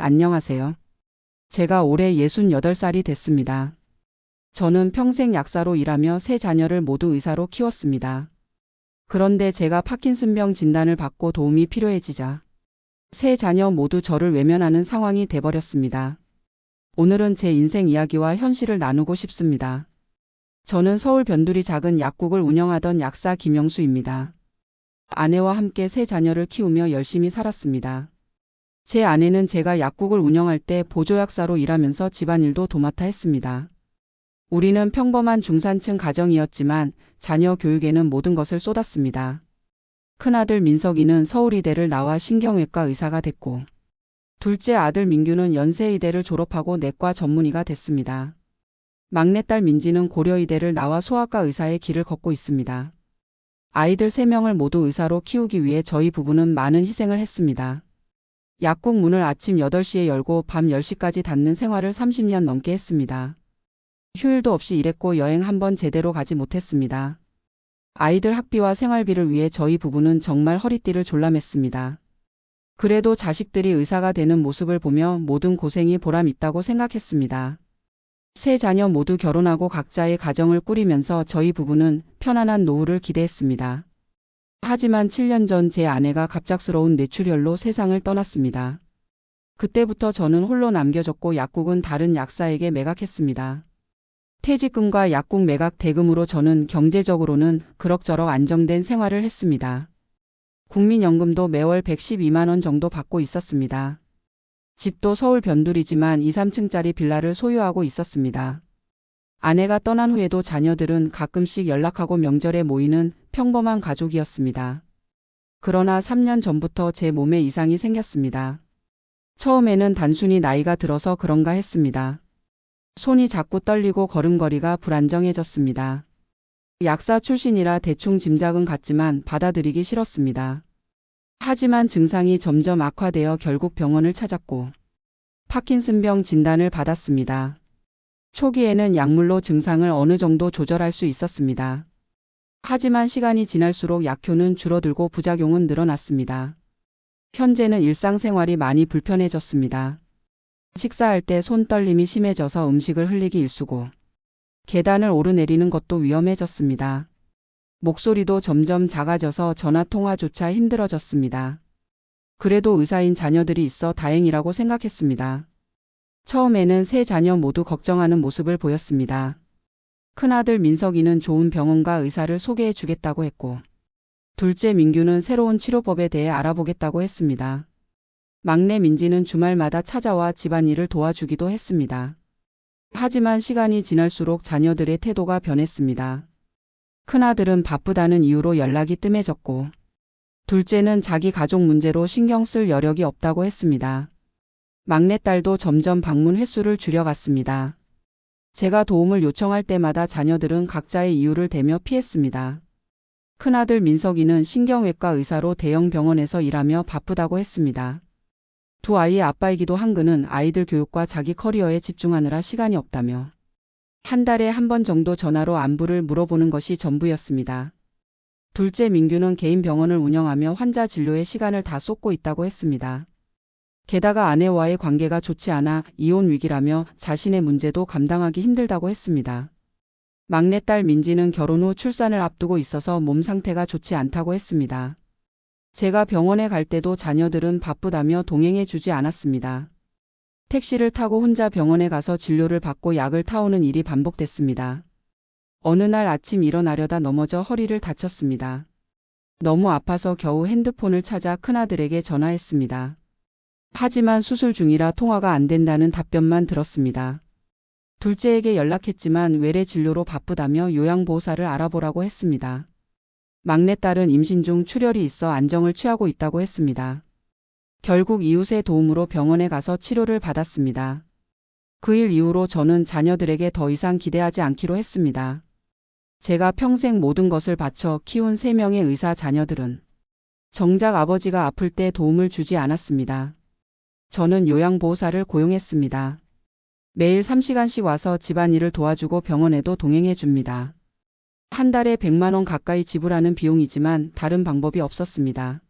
안녕하세요. 제가 올해 68살이 됐습니다. 저는 평생 약사로 일하며 세 자녀를 모두 의사로 키웠습니다. 그런데 제가 파킨슨병 진단을 받고 도움이 필요해지자 세 자녀 모두 저를 외면하는 상황이 돼버렸습니다. 오늘은 제 인생 이야기와 현실을 나누고 싶습니다. 저는 서울 변두리 작은 약국을 운영하던 약사 김영수입니다. 아내와 함께 세 자녀를 키우며 열심히 살았습니다. 제 아내는 제가 약국을 운영할 때 보조약사로 일하면서 집안일도 도맡아 했습니다. 우리는 평범한 중산층 가정이었지만 자녀 교육에는 모든 것을 쏟았습니다. 큰아들 민석이는 서울의대를 나와 신경외과 의사가 됐고, 둘째 아들 민규는 연세의대를 졸업하고 내과 전문의가 됐습니다. 막내딸 민지는 고려의대를 나와 소아과 의사의 길을 걷고 있습니다. 아이들 3명을 모두 의사로 키우기 위해 저희 부부는 많은 희생을 했습니다. 약국 문을 아침 8시에 열고 밤 10시까지 닫는 생활을 30년 넘게 했습니다. 휴일도 없이 일했고 여행 한 번 제대로 가지 못했습니다. 아이들 학비와 생활비를 위해 저희 부부는 정말 허리띠를 졸라맸습니다. 그래도 자식들이 의사가 되는 모습을 보며 모든 고생이 보람 있다고 생각했습니다. 세 자녀 모두 결혼하고 각자의 가정을 꾸리면서 저희 부부는 편안한 노후를 기대했습니다. 하지만 7년 전 제 아내가 갑작스러운 뇌출혈로 세상을 떠났습니다. 그때부터 저는 홀로 남겨졌고 약국은 다른 약사에게 매각했습니다. 퇴직금과 약국 매각 대금으로 저는 경제적으로는 그럭저럭 안정된 생활을 했습니다. 국민연금도 매월 112만 원 정도 받고 있었습니다. 집도 서울 변두리지만 2, 3층짜리 빌라를 소유하고 있었습니다. 아내가 떠난 후에도 자녀들은 가끔씩 연락하고 명절에 모이는 평범한 가족이었습니다. 그러나 3년 전부터 제 몸에 이상이 생겼습니다. 처음에는 단순히 나이가 들어서 그런가 했습니다. 손이 자꾸 떨리고 걸음걸이가 불안정해졌습니다. 약사 출신이라 대충 짐작은 갔지만 받아들이기 싫었습니다. 하지만 증상이 점점 악화되어 결국 병원을 찾았고 파킨슨병 진단을 받았습니다. 초기에는 약물로 증상을 어느 정도 조절할 수 있었습니다. 하지만 시간이 지날수록 약효는 줄어들고 부작용은 늘어났습니다. 현재는 일상생활이 많이 불편해졌습니다. 식사할 때 손떨림이 심해져서 음식을 흘리기 일쑤고 계단을 오르내리는 것도 위험해졌습니다. 목소리도 점점 작아져서 전화통화조차 힘들어졌습니다. 그래도 의사인 자녀들이 있어 다행이라고 생각했습니다. 처음에는 세 자녀 모두 걱정하는 모습을 보였습니다. 큰아들 민석이는 좋은 병원과 의사를 소개해 주겠다고 했고, 둘째 민규는 새로운 치료법에 대해 알아보겠다고 했습니다. 막내 민지는 주말마다 찾아와 집안일을 도와주기도 했습니다. 하지만 시간이 지날수록 자녀들의 태도가 변했습니다. 큰아들은 바쁘다는 이유로 연락이 뜸해졌고, 둘째는 자기 가족 문제로 신경 쓸 여력이 없다고 했습니다. 막내딸도 점점 방문 횟수를 줄여갔습니다. 제가 도움을 요청할 때마다 자녀들은 각자의 이유를 대며 피했습니다. 큰아들 민석이는 신경외과 의사로 대형 병원에서 일하며 바쁘다고 했습니다. 두 아이의 아빠이기도 한 그는 아이들 교육과 자기 커리어에 집중하느라 시간이 없다며 한 달에 한 번 정도 전화로 안부를 물어보는 것이 전부였습니다. 둘째 민규는 개인 병원을 운영하며 환자 진료에 시간을 다 쏟고 있다고 했습니다. 게다가 아내와의 관계가 좋지 않아 이혼 위기라며 자신의 문제도 감당하기 힘들다고 했습니다. 막내딸 민지는 결혼 후 출산을 앞두고 있어서 몸 상태가 좋지 않다고 했습니다. 제가 병원에 갈 때도 자녀들은 바쁘다며 동행해 주지 않았습니다. 택시를 타고 혼자 병원에 가서 진료를 받고 약을 타오는 일이 반복됐습니다. 어느 날 아침 일어나려다 넘어져 허리를 다쳤습니다. 너무 아파서 겨우 핸드폰을 찾아 큰아들에게 전화했습니다. 하지만 수술 중이라 통화가 안 된다는 답변만 들었습니다. 둘째에게 연락했지만 외래 진료로 바쁘다며 요양보호사를 알아보라고 했습니다. 막내딸은 임신 중 출혈이 있어 안정을 취하고 있다고 했습니다. 결국 이웃의 도움으로 병원에 가서 치료를 받았습니다. 그 일 이후로 저는 자녀들에게 더 이상 기대하지 않기로 했습니다. 제가 평생 모든 것을 바쳐 키운 3명의 의사 자녀들은 정작 아버지가 아플 때 도움을 주지 않았습니다. 저는 요양보호사를 고용했습니다. 매일 3시간씩 와서 집안일을 도와주고 병원에도 동행해 줍니다. 한 달에 100만 원 가까이 지불하는 비용이지만 다른 방법이 없었습니다.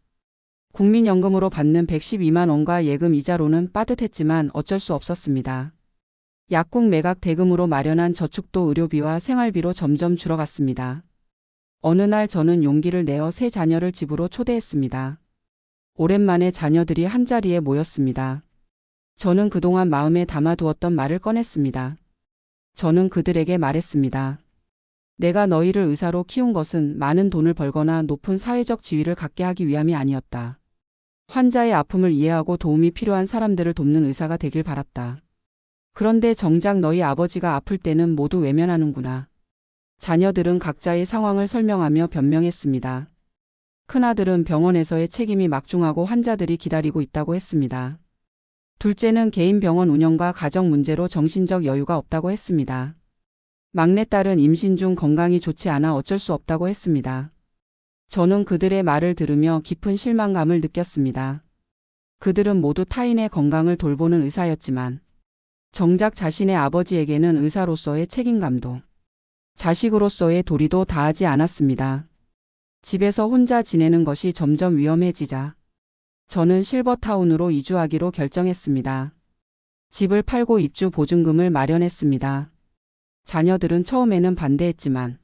국민연금으로 받는 112만 원과 예금 이자로는 빠듯했지만 어쩔 수 없었습니다. 약국 매각 대금으로 마련한 저축도 의료비와 생활비로 점점 줄어갔습니다. 어느 날 저는 용기를 내어 세 자녀를 집으로 초대했습니다. 오랜만에 자녀들이 한자리에 모였습니다. 저는 그동안 마음에 담아두었던 말을 꺼냈습니다. 저는 그들에게 말했습니다. 내가 너희를 의사로 키운 것은 많은 돈을 벌거나 높은 사회적 지위를 갖게 하기 위함이 아니었다. 환자의 아픔을 이해하고 도움이 필요한 사람들을 돕는 의사가 되길 바랐다. 그런데 정작 너희 아버지가 아플 때는 모두 외면하는구나. 자녀들은 각자의 상황을 설명하며 변명했습니다. 큰아들은 병원에서의 책임이 막중하고 환자들이 기다리고 있다고 했습니다. 둘째는 개인 병원 운영과 가정 문제로 정신적 여유가 없다고 했습니다. 막내딸은 임신 중 건강이 좋지 않아 어쩔 수 없다고 했습니다. 저는 그들의 말을 들으며 깊은 실망감을 느꼈습니다. 그들은 모두 타인의 건강을 돌보는 의사였지만 정작 자신의 아버지에게는 의사로서의 책임감도 자식으로서의 도리도 다하지 않았습니다. 집에서 혼자 지내는 것이 점점 위험해지자 저는 실버타운으로 이주하기로 결정했습니다. 집을 팔고 입주 보증금을 마련했습니다. 자녀들은 처음에는 반대했지만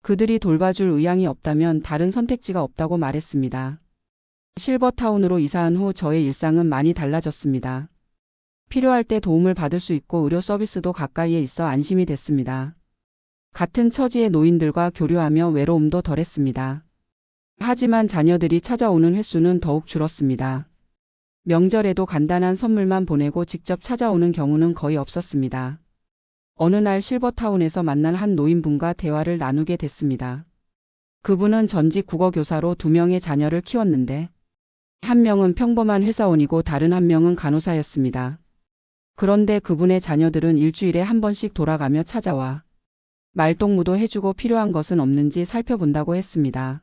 그들이 돌봐줄 의향이 없다면 다른 선택지가 없다고 말했습니다. 실버타운으로 이사한 후 저의 일상은 많이 달라졌습니다. 필요할 때 도움을 받을 수 있고 의료 서비스도 가까이에 있어 안심이 됐습니다. 같은 처지의 노인들과 교류하며 외로움도 덜했습니다. 하지만 자녀들이 찾아오는 횟수는 더욱 줄었습니다. 명절에도 간단한 선물만 보내고 직접 찾아오는 경우는 거의 없었습니다. 어느 날 실버타운에서 만난 한 노인분과 대화를 나누게 됐습니다. 그분은 전직 국어교사로 2명의 자녀를 키웠는데 한 명은 평범한 회사원이고 다른 한 명은 간호사였습니다. 그런데 그분의 자녀들은 일주일에 한 번씩 돌아가며 찾아와 말동무도 해주고 필요한 것은 없는지 살펴본다고 했습니다.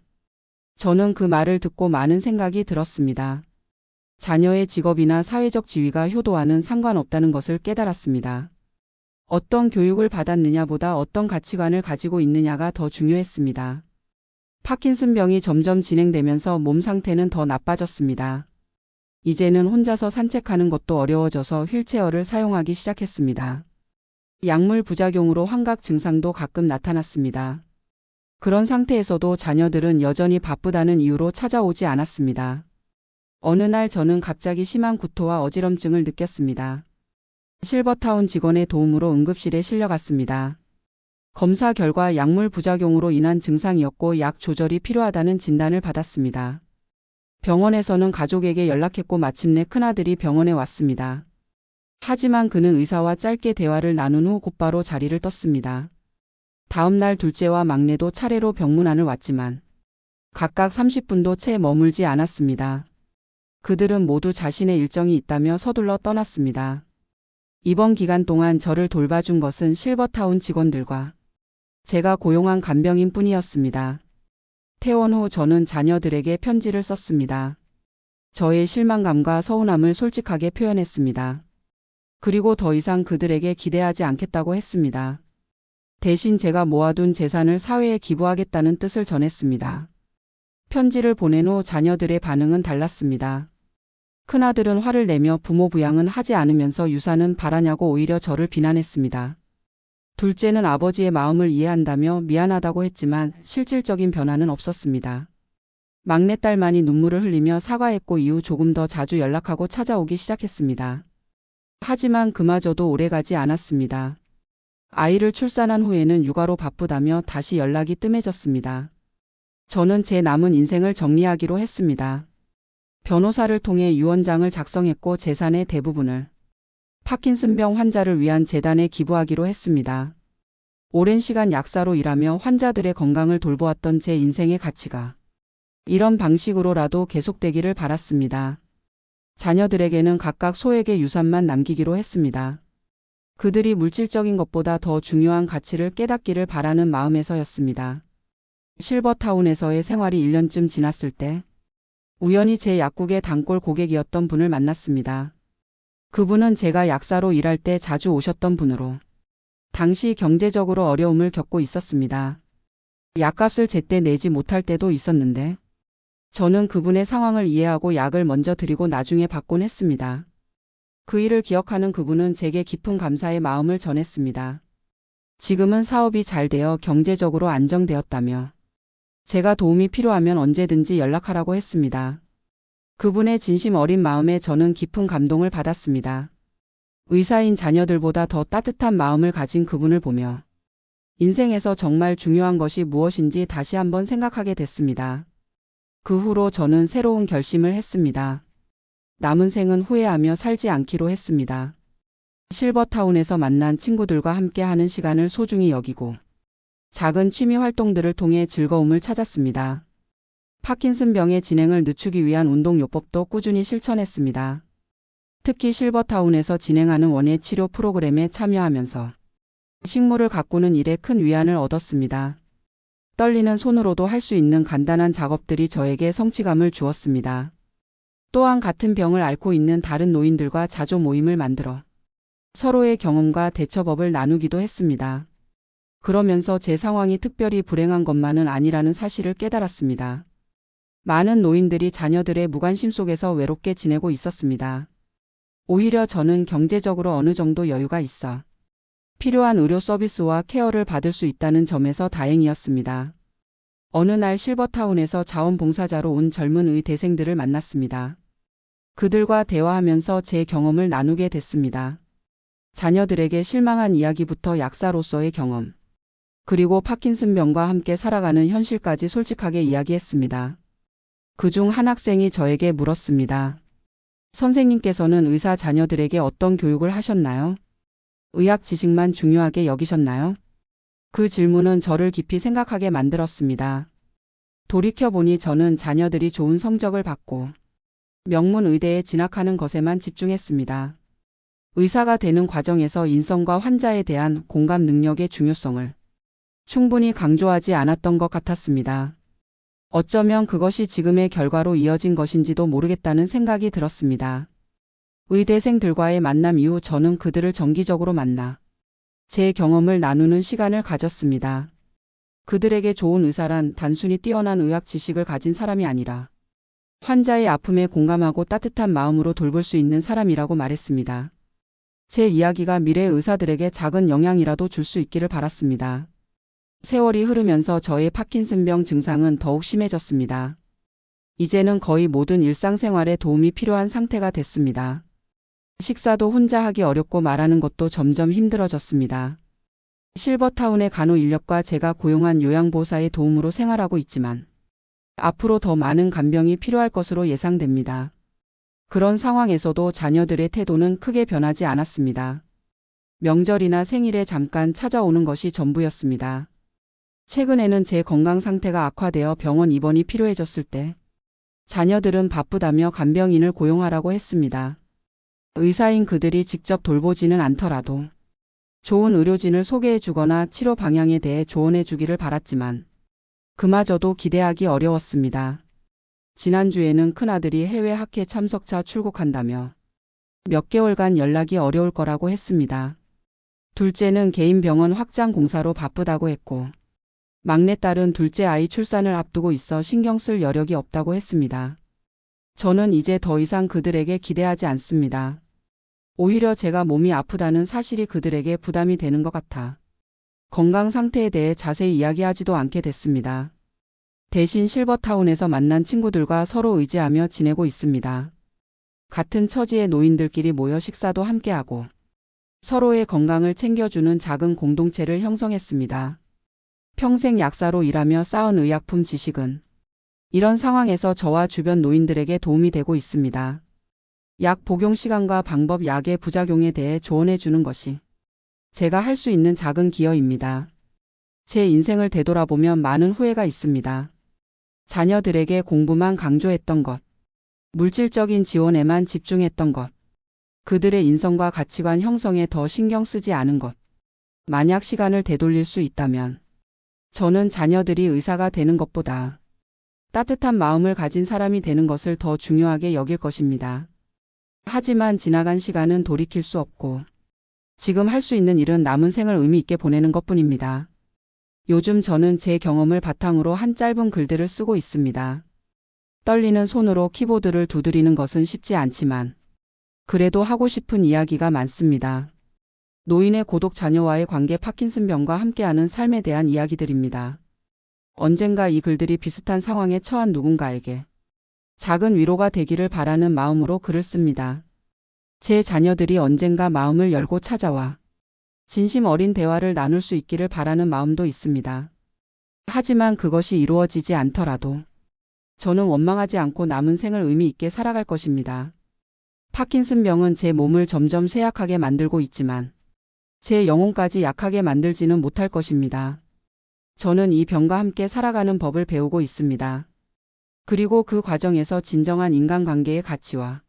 저는 그 말을 듣고 많은 생각이 들었습니다. 자녀의 직업이나 사회적 지위가 효도와는 상관없다는 것을 깨달았습니다. 어떤 교육을 받았느냐보다 어떤 가치관을 가지고 있느냐가 더 중요했습니다. 파킨슨병이 점점 진행되면서 몸 상태는 더 나빠졌습니다. 이제는 혼자서 산책하는 것도 어려워져서 휠체어를 사용하기 시작했습니다. 약물 부작용으로 환각 증상도 가끔 나타났습니다. 그런 상태에서도 자녀들은 여전히 바쁘다는 이유로 찾아오지 않았습니다. 어느 날 저는 갑자기 심한 구토와 어지럼증을 느꼈습니다. 실버타운 직원의 도움으로 응급실에 실려갔습니다. 검사 결과 약물 부작용으로 인한 증상이었고 약 조절이 필요하다는 진단을 받았습니다. 병원에서는 가족에게 연락했고 마침내 큰아들이 병원에 왔습니다. 하지만 그는 의사와 짧게 대화를 나눈 후 곧바로 자리를 떴습니다. 다음 날 둘째와 막내도 차례로 병문안을 왔지만 각각 30분도 채 머물지 않았습니다. 그들은 모두 자신의 일정이 있다며 서둘러 떠났습니다. 이번 기간 동안 저를 돌봐준 것은 실버타운 직원들과 제가 고용한 간병인 뿐이었습니다. 퇴원 후 저는 자녀들에게 편지를 썼습니다. 저의 실망감과 서운함을 솔직하게 표현했습니다. 그리고 더 이상 그들에게 기대하지 않겠다고 했습니다. 대신 제가 모아둔 재산을 사회에 기부하겠다는 뜻을 전했습니다. 편지를 보낸 후 자녀들의 반응은 달랐습니다. 큰아들은 화를 내며 부모 부양은 하지 않으면서 유산은 바라냐고 오히려 저를 비난했습니다. 둘째는 아버지의 마음을 이해한다며 미안하다고 했지만 실질적인 변화는 없었습니다. 막내딸만이 눈물을 흘리며 사과했고 이후 조금 더 자주 연락하고 찾아오기 시작했습니다. 하지만 그마저도 오래가지 않았습니다. 아이를 출산한 후에는 육아로 바쁘다며 다시 연락이 뜸해졌습니다. 저는 제 남은 인생을 정리하기로 했습니다. 변호사를 통해 유언장을 작성했고 재산의 대부분을 파킨슨병 환자를 위한 재단에 기부하기로 했습니다. 오랜 시간 약사로 일하며 환자들의 건강을 돌보았던 제 인생의 가치가 이런 방식으로라도 계속되기를 바랐습니다. 자녀들에게는 각각 소액의 유산만 남기기로 했습니다. 그들이 물질적인 것보다 더 중요한 가치를 깨닫기를 바라는 마음에서였습니다. 실버타운에서의 생활이 1년쯤 지났을 때 우연히 제 약국의 단골 고객이었던 분을 만났습니다. 그분은 제가 약사로 일할 때 자주 오셨던 분으로 당시 경제적으로 어려움을 겪고 있었습니다. 약값을 제때 내지 못할 때도 있었는데 저는 그분의 상황을 이해하고 약을 먼저 드리고 나중에 받곤 했습니다. 그 일을 기억하는 그분은 제게 깊은 감사의 마음을 전했습니다. 지금은 사업이 잘 되어 경제적으로 안정되었다며 제가 도움이 필요하면 언제든지 연락하라고 했습니다. 그분의 진심 어린 마음에 저는 깊은 감동을 받았습니다. 의사인 자녀들보다 더 따뜻한 마음을 가진 그분을 보며 인생에서 정말 중요한 것이 무엇인지 다시 한번 생각하게 됐습니다. 그 후로 저는 새로운 결심을 했습니다. 남은 생은 후회하며 살지 않기로 했습니다. 실버타운에서 만난 친구들과 함께 하는 시간을 소중히 여기고 작은 취미 활동들을 통해 즐거움을 찾았습니다. 파킨슨병의 진행을 늦추기 위한 운동요법도 꾸준히 실천했습니다. 특히 실버타운에서 진행하는 원예 치료 프로그램에 참여하면서 식물을 가꾸는 일에 큰 위안을 얻었습니다. 떨리는 손으로도 할 수 있는 간단한 작업들이 저에게 성취감을 주었습니다. 또한 같은 병을 앓고 있는 다른 노인들과 자조 모임을 만들어 서로의 경험과 대처법을 나누기도 했습니다. 그러면서 제 상황이 특별히 불행한 것만은 아니라는 사실을 깨달았습니다. 많은 노인들이 자녀들의 무관심 속에서 외롭게 지내고 있었습니다. 오히려 저는 경제적으로 어느 정도 여유가 있어 필요한 의료 서비스와 케어를 받을 수 있다는 점에서 다행이었습니다. 어느 날 실버타운에서 자원봉사자로 온 젊은 의대생들을 만났습니다. 그들과 대화하면서 제 경험을 나누게 됐습니다. 자녀들에게 실망한 이야기부터 약사로서의 경험, 그리고 파킨슨병과 함께 살아가는 현실까지 솔직하게 이야기했습니다. 그중 한 학생이 저에게 물었습니다. 선생님께서는 의사 자녀들에게 어떤 교육을 하셨나요? 의학 지식만 중요하게 여기셨나요? 그 질문은 저를 깊이 생각하게 만들었습니다. 돌이켜보니 저는 자녀들이 좋은 성적을 받고 명문 의대에 진학하는 것에만 집중했습니다. 의사가 되는 과정에서 인성과 환자에 대한 공감 능력의 중요성을 충분히 강조하지 않았던 것 같았습니다. 어쩌면 그것이 지금의 결과로 이어진 것인지도 모르겠다는 생각이 들었습니다. 의대생들과의 만남 이후 저는 그들을 정기적으로 만나 제 경험을 나누는 시간을 가졌습니다. 그들에게 좋은 의사란 단순히 뛰어난 의학 지식을 가진 사람이 아니라 환자의 아픔에 공감하고 따뜻한 마음으로 돌볼 수 있는 사람이라고 말했습니다. 제 이야기가 미래 의사들에게 작은 영향이라도 줄 수 있기를 바랐습니다. 세월이 흐르면서 저의 파킨슨병 증상은 더욱 심해졌습니다. 이제는 거의 모든 일상생활에 도움이 필요한 상태가 됐습니다. 식사도 혼자 하기 어렵고 말하는 것도 점점 힘들어졌습니다. 실버타운의 간호 인력과 제가 고용한 요양보호사의 도움으로 생활하고 있지만 앞으로 더 많은 간병이 필요할 것으로 예상됩니다. 그런 상황에서도 자녀들의 태도는 크게 변하지 않았습니다. 명절이나 생일에 잠깐 찾아오는 것이 전부였습니다. 최근에는 제 건강 상태가 악화되어 병원 입원이 필요해졌을 때 자녀들은 바쁘다며 간병인을 고용하라고 했습니다. 의사인 그들이 직접 돌보지는 않더라도 좋은 의료진을 소개해 주거나 치료 방향에 대해 조언해 주기를 바랐지만 그마저도 기대하기 어려웠습니다. 지난주에는 큰아들이 해외 학회 참석차 출국한다며 몇 개월간 연락이 어려울 거라고 했습니다. 둘째는 개인 병원 확장 공사로 바쁘다고 했고 막내딸은 둘째 아이 출산을 앞두고 있어 신경 쓸 여력이 없다고 했습니다. 저는 이제 더 이상 그들에게 기대하지 않습니다. 오히려 제가 몸이 아프다는 사실이 그들에게 부담이 되는 것 같아 건강 상태에 대해 자세히 이야기하지도 않게 됐습니다. 대신 실버타운에서 만난 친구들과 서로 의지하며 지내고 있습니다. 같은 처지의 노인들끼리 모여 식사도 함께하고 서로의 건강을 챙겨주는 작은 공동체를 형성했습니다. 평생 약사로 일하며 쌓은 의약품 지식은 이런 상황에서 저와 주변 노인들에게 도움이 되고 있습니다. 약 복용 시간과 방법, 약의 부작용에 대해 조언해 주는 것이 제가 할 수 있는 작은 기여입니다. 제 인생을 되돌아보면 많은 후회가 있습니다. 자녀들에게 공부만 강조했던 것, 물질적인 지원에만 집중했던 것, 그들의 인성과 가치관 형성에 더 신경 쓰지 않은 것. 만약 시간을 되돌릴 수 있다면 저는 자녀들이 의사가 되는 것보다 따뜻한 마음을 가진 사람이 되는 것을 더 중요하게 여길 것입니다. 하지만 지나간 시간은 돌이킬 수 없고 지금 할 수 있는 일은 남은 생을 의미 있게 보내는 것뿐입니다. 요즘 저는 제 경험을 바탕으로 한 짧은 글들을 쓰고 있습니다. 떨리는 손으로 키보드를 두드리는 것은 쉽지 않지만 그래도 하고 싶은 이야기가 많습니다. 노인의 고독, 자녀와의 관계, 파킨슨병과 함께하는 삶에 대한 이야기들입니다. 언젠가 이 글들이 비슷한 상황에 처한 누군가에게 작은 위로가 되기를 바라는 마음으로 글을 씁니다. 제 자녀들이 언젠가 마음을 열고 찾아와 진심 어린 대화를 나눌 수 있기를 바라는 마음도 있습니다. 하지만 그것이 이루어지지 않더라도 저는 원망하지 않고 남은 생을 의미 있게 살아갈 것입니다. 파킨슨병은 제 몸을 점점 쇠약하게 만들고 있지만 제 영혼까지 약하게 만들지는 못할 것입니다. 저는 이 병과 함께 살아가는 법을 배우고 있습니다. 그리고 그 과정에서 진정한 인간관계의 가치와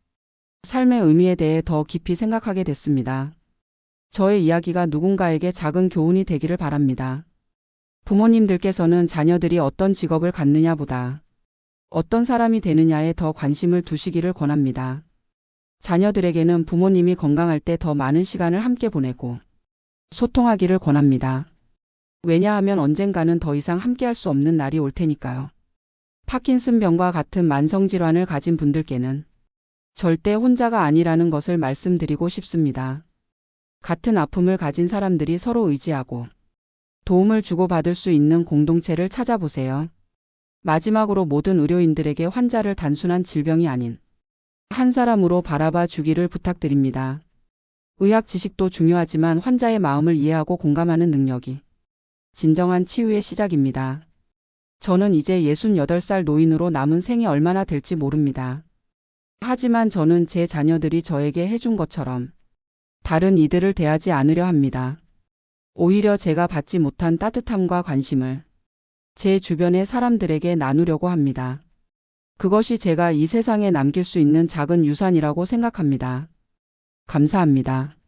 삶의 의미에 대해 더 깊이 생각하게 됐습니다. 저의 이야기가 누군가에게 작은 교훈이 되기를 바랍니다. 부모님들께서는 자녀들이 어떤 직업을 갖느냐보다 어떤 사람이 되느냐에 더 관심을 두시기를 권합니다. 자녀들에게는 부모님이 건강할 때 더 많은 시간을 함께 보내고 소통하기를 권합니다. 왜냐하면 언젠가는 더 이상 함께할 수 없는 날이 올 테니까요. 파킨슨병과 같은 만성질환을 가진 분들께는 절대 혼자가 아니라는 것을 말씀드리고 싶습니다. 같은 아픔을 가진 사람들이 서로 의지하고 도움을 주고받을 수 있는 공동체를 찾아보세요. 마지막으로 모든 의료인들에게 환자를 단순한 질병이 아닌 한 사람으로 바라봐 주기를 부탁드립니다. 의학 지식도 중요하지만 환자의 마음을 이해하고 공감하는 능력이 진정한 치유의 시작입니다. 저는 이제 68살 노인으로 남은 생이 얼마나 될지 모릅니다. 하지만 저는 제 자녀들이 저에게 해준 것처럼 다른 이들을 대하지 않으려 합니다. 오히려 제가 받지 못한 따뜻함과 관심을 제 주변의 사람들에게 나누려고 합니다. 그것이 제가 이 세상에 남길 수 있는 작은 유산이라고 생각합니다. 감사합니다.